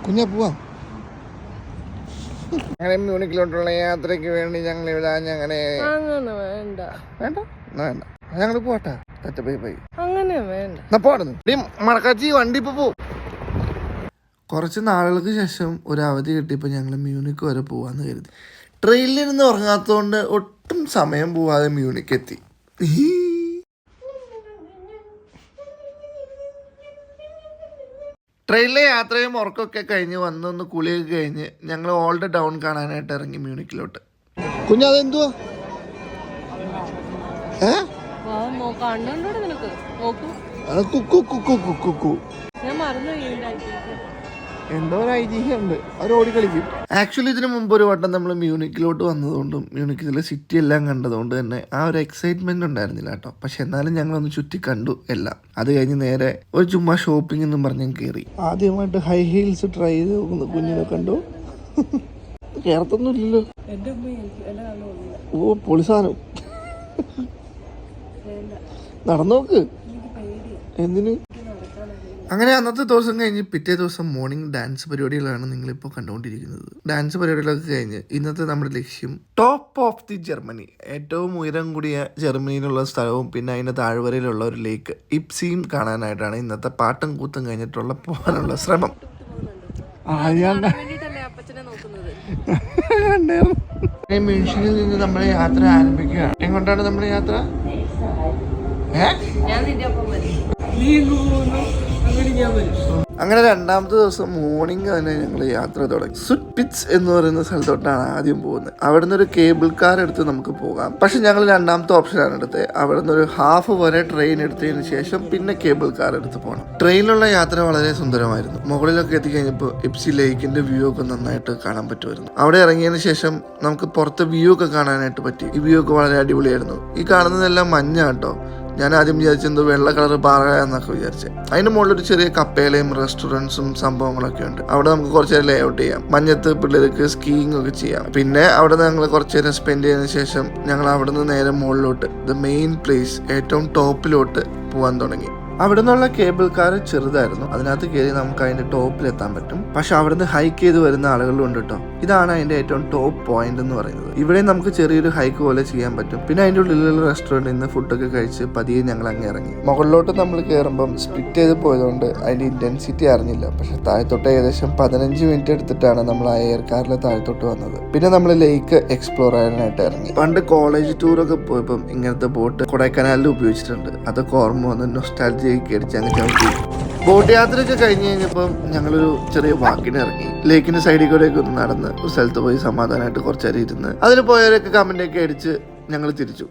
കുഞ്ഞാ പോവാം. അങ്ങനെ മ്യൂണിക്കിലോട്ടുള്ള യാത്രയ്ക്ക് വേണ്ടി ഞങ്ങൾ ഇവിടെ അങ്ങനെ വേണ്ട വേണ്ട വേണ്ട ഞങ്ങൾ പോട്ടെ. അങ്ങനെ വേണ്ട മടക്കാച്ചി വണ്ടി ഇപ്പൊ പോ. കുറച്ച് നാളുകൾക്ക് ശേഷം ഒരു അവധി കിട്ടിയപ്പോൾ ഞങ്ങൾ മ്യൂണിക്ക് വരെ പോവാന്ന് കരുതി. ട്രെയിനിലിരുന്ന് ഉറങ്ങാത്തതുകൊണ്ട് ഒട്ടും സമയം പോവാതെ മ്യൂണിക്ക് എത്തി. ട്രെയിനിലെ യാത്രയും ഉറക്കമൊക്കെ കഴിഞ്ഞ് വന്നൊന്ന് കുളിയൊക്കെ കഴിഞ്ഞ് ഞങ്ങൾ ഓൾഡ് ടൗൺ കാണാനായിട്ട് ഇറങ്ങി മ്യൂണിക്കിലോട്ട്. കുഞ്ഞതെന്തുവാ എന്തോ ഒരു ഐതിഹ്യമുണ്ട്, അവർ ഓടിക്കളിക്കും. ആക്ച്വലി ഇതിനു മുമ്പ് ഒരു വട്ടം നമ്മൾ മ്യൂണിക്കിലോട്ട് വന്നതുകൊണ്ടും മ്യൂണിക്കിലെ സിറ്റി എല്ലാം കണ്ടതുകൊണ്ട് തന്നെ ആ ഒരു എക്സൈറ്റ്മെന്റ് ഉണ്ടായിരുന്നില്ല കേട്ടോ. പക്ഷെ എന്നാലും ഞങ്ങളൊന്ന് ചുറ്റി കണ്ടു എല്ലാം. അത് കഴിഞ്ഞ് നേരെ ഒരു ചുമ്മാ ഷോപ്പിംഗ് എന്നും പറഞ്ഞ് കയറി. ആദ്യമായിട്ട് ഹൈ ഹീൽസ് ട്രൈ ചെയ്ത് നോക്കുന്നു. കുഞ്ഞിനെ കണ്ടു, കേരത്തൊന്നുമില്ലല്ലോ. ഓ പൊളിസാനം, നടന്നോക്ക്. എന്തിന്? അങ്ങനെ അന്നത്തെ ദിവസം കഴിഞ്ഞ് പിറ്റേ ദിവസം മോർണിംഗ് ഡാൻസ് പരിപാടികളാണ് നിങ്ങളിപ്പോൾ കണ്ടുകൊണ്ടിരിക്കുന്നത്. ഡാൻസ് പരിപാടികളൊക്കെ കഴിഞ്ഞ് ഇന്നത്തെ നമ്മുടെ ലക്ഷ്യം ടോപ്പ് ഓഫ് ദി ജർമ്മനി, ഏറ്റവും ഉയരം കൂടിയ ജർമ്മനിയിലുള്ള സ്ഥലവും പിന്നെ അതിൻ്റെ താഴ്വരയിലുള്ള ഒരു ലേക്ക് ഇപ്സിയും കാണാനായിട്ടാണ് ഇന്നത്തെ പാട്ടും കൂത്തും കഴിഞ്ഞിട്ടുള്ള പോകാനുള്ള ശ്രമം. മ്യൂണിക്കിൽ നിന്ന് നമ്മുടെ യാത്ര ആരംഭിക്കുകയാണ്. എങ്ങോട്ടാണ് നമ്മുടെ യാത്ര? അങ്ങനെ രണ്ടാമത്തെ ദിവസം മോർണിംഗ് തന്നെ ഞങ്ങൾ യാത്ര തുടങ്ങി. സുറ്റ്പിറ്റ്സ് എന്ന് പറയുന്ന സ്ഥലത്തോട്ടാണ് ആദ്യം പോകുന്നത്. അവിടെ നിന്ന് ഒരു കേബിൾ കാർ എടുത്ത് നമുക്ക് പോകാം. പക്ഷെ ഞങ്ങൾ രണ്ടാമത്തെ ഓപ്ഷനാണ് എടുത്തത്. അവിടെ നിന്ന് ഒരു ഹാഫ് വരെ ട്രെയിൻ എടുത്തതിന് ശേഷം പിന്നെ കേബിൾ കാർ എടുത്ത് പോകണം. ട്രെയിനിലുള്ള യാത്ര വളരെ സുന്ദരമായിരുന്നു. മുകളിലൊക്കെ എത്തിക്കഴിഞ്ഞപ്പോൾ ഇപ്സി ലേക്കിന്റെ വ്യൂ ഒക്കെ നന്നായിട്ട് കാണാൻ പറ്റുമായിരുന്നു. അവിടെ ഇറങ്ങിയതിന് ശേഷം നമുക്ക് പുറത്തെ വ്യൂ ഒക്കെ കാണാനായിട്ട് പറ്റി. ഈ വ്യൂ ഒക്കെ വളരെ അടിപൊളിയായിരുന്നു. ഈ കാണുന്നതെല്ലാം മഞ്ഞാട്ടോ. ഞാൻ ആദ്യം വിചാരിച്ചെന്തോ വെള്ള കളർ പാറ എന്നൊക്കെ വിചാരിച്ചത്. അതിന് മുകളിലൊരു ചെറിയ കപ്പേലയും റെസ്റ്റോറൻറ്റ്സും സംഭവങ്ങളൊക്കെ ഉണ്ട്. അവിടെ നമുക്ക് കുറച്ച് നേരം ലേ ഔട്ട് ചെയ്യാം. മഞ്ഞത്ത് പിള്ളേർക്ക് സ്കീയിങ് ഒക്കെ ചെയ്യാം. പിന്നെ അവിടെ ഞങ്ങൾ കുറച്ച് നേരം സ്പെൻഡ് ചെയ്തതിന് ശേഷം ഞങ്ങൾ അവിടെ നിന്ന് നേരെ മുകളിലോട്ട് ദ മെയിൻ പ്ലേസ് ഏറ്റവും ടോപ്പിലോട്ട് പോകാൻ തുടങ്ങി. അവിടെ നിന്നുള്ള കേബിൾ കാർ ചെറുതായിരുന്നു. അതിനകത്ത് കയറി നമുക്ക് അതിന്റെ ടോപ്പിൽ എത്താൻ പറ്റും. പക്ഷെ അവിടുന്ന് ഹൈക്ക് ചെയ്ത് വരുന്ന ആളുകളും ഉണ്ട് കേട്ടോ. ഇതാണ് അതിന്റെ ഏറ്റവും ടോപ്പ് പോയിന്റ് എന്ന് പറയുന്നത്. ഇവിടെ നമുക്ക് ചെറിയൊരു ഹൈക്ക് പോലെ ചെയ്യാൻ പറ്റും. പിന്നെ അതിന്റെ ഉള്ളിലുള്ള റെസ്റ്റോറൻറ്റിൽ നിന്ന് ഫുഡൊക്കെ കഴിച്ച് പതിയെ ഞങ്ങൾ അങ്ങ് ഇറങ്ങി. മുകളിലോട്ട് നമ്മൾ കയറുമ്പം സ്പ്ലിറ്റ് ചെയ്ത് പോയതുകൊണ്ട് അതിന്റെ ഇന്റൻസിറ്റി അറിഞ്ഞില്ല. പക്ഷെ താഴത്തോട്ട് ഏകദേശം 15 മിനിറ്റ് എടുത്തിട്ടാണ് നമ്മൾ ആ എയർ കാറിലെ താഴത്തോട്ട് വന്നത്. പിന്നെ നമ്മൾ ലേക്ക് എക്സ്പ്ലോർ ചെയ്യാനായിട്ട് ഇറങ്ങി. പണ്ട് കോളേജ് ടൂറൊക്കെ പോയപ്പം ഇങ്ങനത്തെ ബോട്ട് കൊടൈക്കനാലിൽ ഉപയോഗിച്ചിട്ടുണ്ട്. അതൊക്കെ ഓർമ്മ വന്ന് നൊസ്റ്റാൾജിയ അടിച്ച് അങ്ങ് ചവിട്ടി. ബോട്ട് യാത്രയൊക്കെ കഴിഞ്ഞ് കഴിഞ്ഞപ്പം ഞങ്ങളൊരു ചെറിയ വാക്കിന് ഇറങ്ങി. ലേക്കിന്റെ സൈഡിൽ കൂടെയൊക്കെ ഒന്ന് നടന്ന് ഒരു സ്ഥലത്ത് പോയി സമാധാനമായിട്ട് കുറച്ചേരം ഇരുന്ന് അതിന് പോയവരൊക്കെ കമന്റൊക്കെ അടിച്ച് ഞങ്ങൾ തിരിച്ചു.